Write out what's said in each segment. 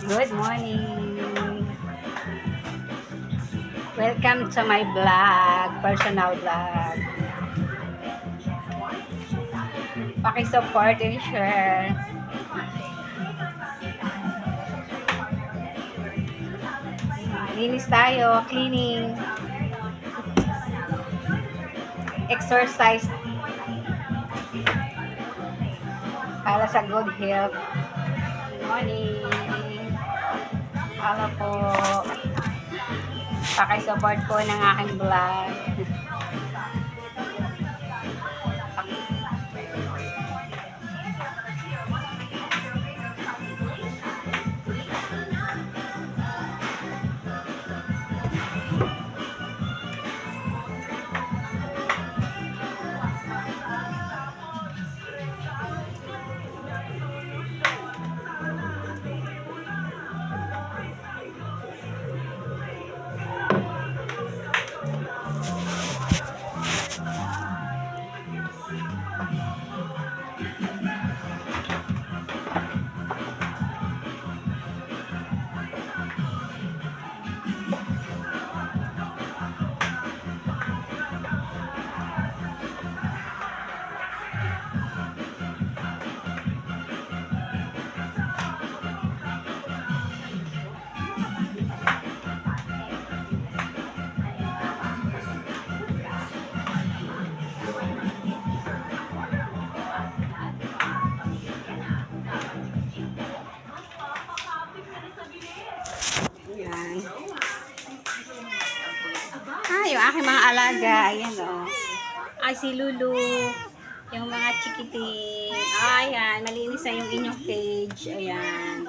Good morning. Welcome to my vlog, personal vlog. Paki-support and share. Linis tayo, cleaning, exercise para sa good health. Good morning. Hello po. Paki-support po ng aking vlog. Yan. Yung aking mga alaga. Ayan o. Ay, si Lulu. Yung mga chikiting. Ayan, malinis na yung inyong cage. Ayan.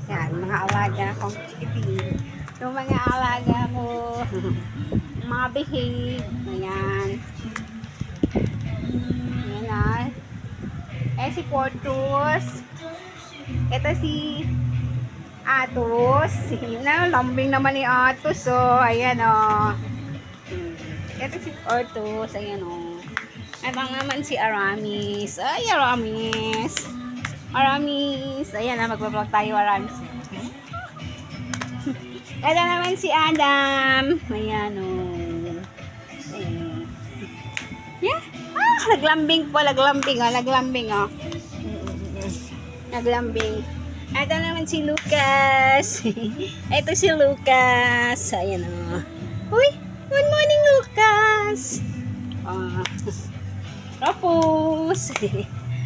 Yan, mga alaga kong chikiting. Yung mga alaga mo. Mga behave. Ayan. Ayan. Si Portus. Ito si Atos. Lambing naman ni Atos. Ayan Ito si Portus. Ayan Ito naman si Aramis. Ay, Aramis. Aramis. Ayan magbablog tayo, Aramis. Ito naman si Adam. Ayan Yeah. Naglambing po, naglambing Naglambing. Ito naman si Lucas. Ito si Lucas. Ayan Uy, good morning, Lucas. Rapus.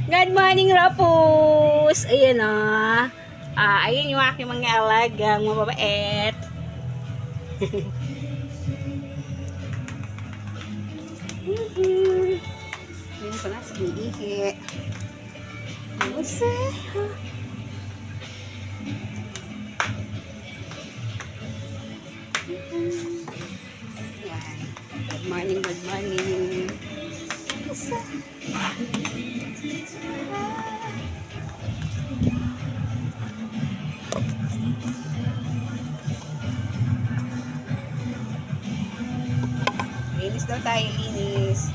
Good morning, Rapus. Ayan ayun yung aking mga alagang mababait. Ayan pala, sige ihi. Buse. Yan. Good morning, good morning. Buse. Linis daw tayo, linis.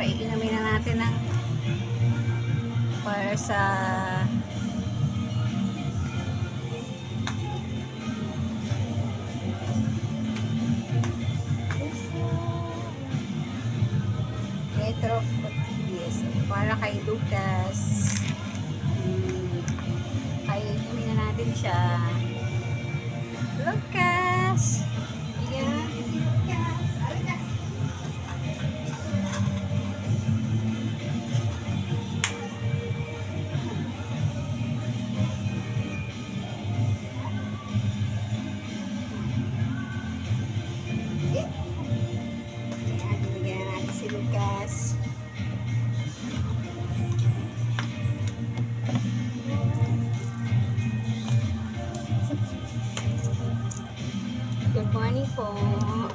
Paiinumin na natin ng para sa Metro yes, para kay Lucas. siya. Lucas! Ayan. Bigyan natin si Lucas. Good morning po.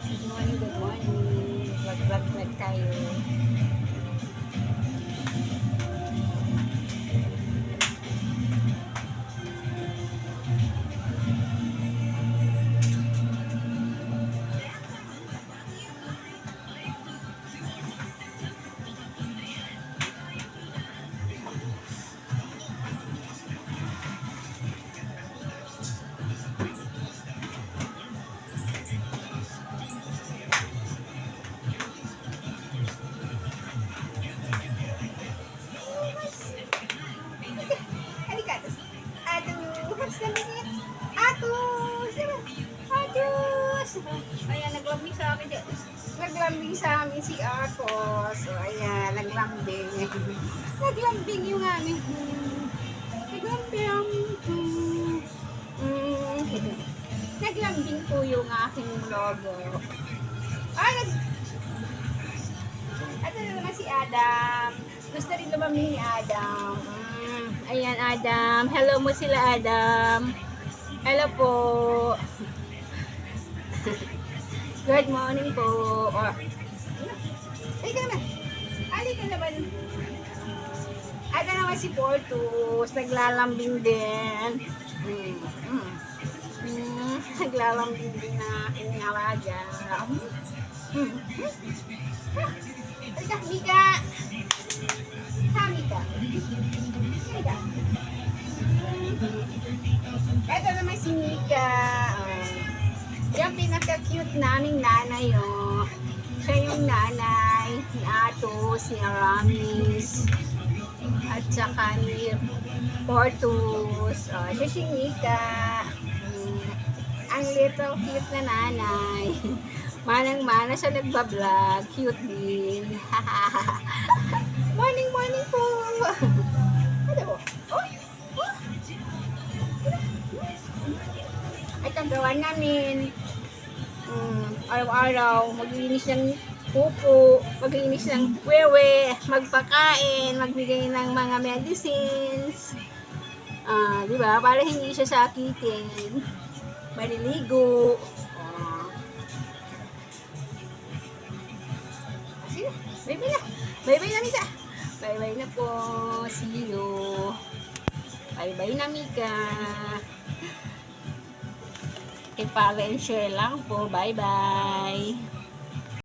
Good morning, good morning. Vlog tayo. Halika, Atus, Atus. Ayan, naglambing sa amin. Naglambing sa amin si Atos. So, ayan, naglambing. Naglambing yung amin. Naglambing. Naglambing po yung aking logo. Ito na naman si Adam. Gusto rin lumambing ni Adam. Ayan, Adam. Hello mo sila, Adam. Hello po. Good morning po. Halika naman. Halika naman. Ito naman si Portus. Naglalambing din. Naglalambing din na aking alaga. Halika, Mika. Ha, Mika. Mika. Ito naman si Mika. Yung pinaka-cute naming nanay, oh. Siya yung nanay ni Atos, ni Aramis, at saka ni Portus. Oh, siya si Mika. Ang little cute na nanay. Manang-mana siya nagbablog. Cute din. Morning, morning po. Ano po? Ay, kagawan namin. Araw-araw, maglinis ng pupo, maglinis ng wewe, magpakain, magbigay ng mga medicines. Di ba? Para hindi siya sakitin. Maliligo. Sige, bye-bye na. Bye-bye na, Mika. Bye-bye na po. See you. Bye-bye na, Mika. I-follow and share lang po. Bye-bye.